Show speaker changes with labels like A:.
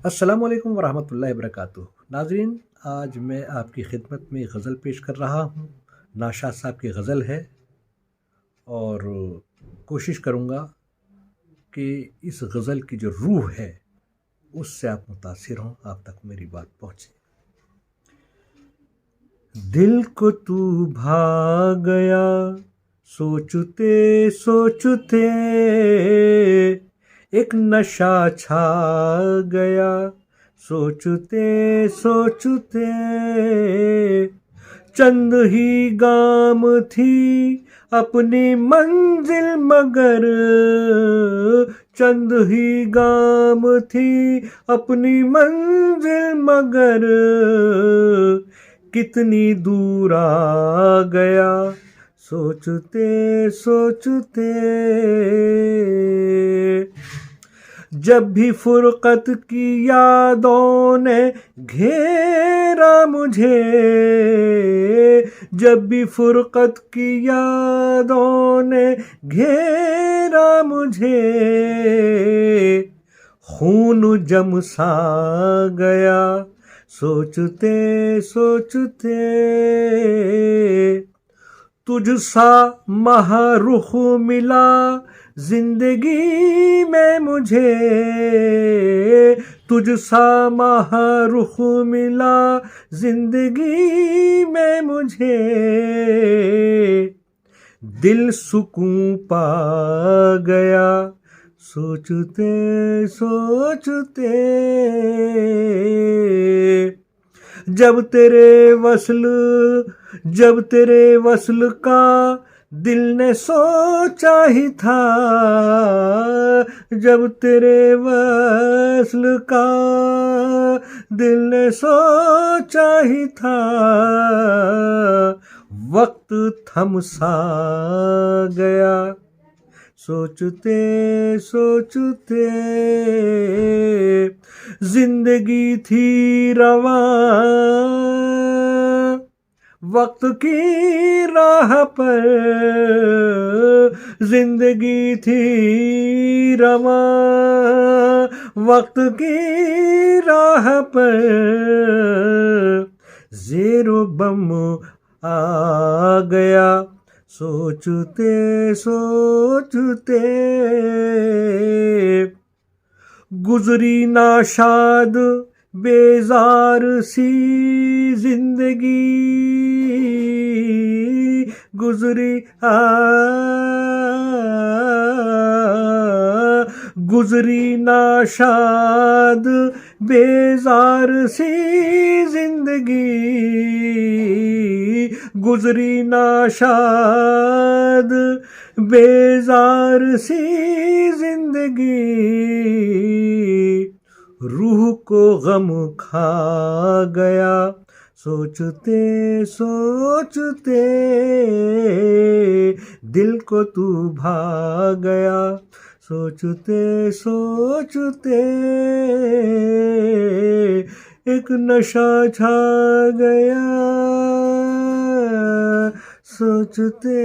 A: अस्सलामुअलैकुम वरहमतुल्लाहि वबरकातुहू। नाज़रीन, आज मैं आपकी खिदमत में एक गज़ल पेश कर रहा हूँ। नाशाद साहब की गज़ल है और कोशिश करूँगा कि इस गज़ल की जो रूह है उससे आप मुतासिर हों, आप तक मेरी बात पहुँचे। दिल को तू भा गया सोचते सोचते, एक नशा छा गया सोचते सोचते। चंद ही गाम थी अपनी मंजिल मगर, चंद ही गाम थी अपनी मंजिल मगर, कितनी दूर आ गया सोचते सोचते। जब भी फुरकत की यादों ने घेरा मुझे, जब भी फुरकत की यादों ने घेरा मुझे, खून जम सा गया सोचते सोचते। तुझसा महरुख मिला जिंदगी में मुझे, तुझसा महरुख मिला जिंदगी में मुझे, दिल सुकून पा गया सोचते सोचते। जब तेरे वस्ल का दिल ने सोचा ही था, जब तेरे वस्ल का दिल ने सोचा ही था, वक्त थम सा गया सोचते सोचते। जिंदगी थी रवां वक्त की राह पर, जिंदगी थी रवां वक्त की राह पर, ज़ेरो बम आ गया सोचते सोचते। गुजरी नाशाद बेजार सी जिंदगी, गुजरी गुजरी नाशाद बेजार सी जिंदगी, गुजरी नाशाद बेजार सी जिंदगी। रूह को गम खा गया सोचते सोचते, दिल को तू भा गया सोचते सोचते। एक नशा छा गया सोचते।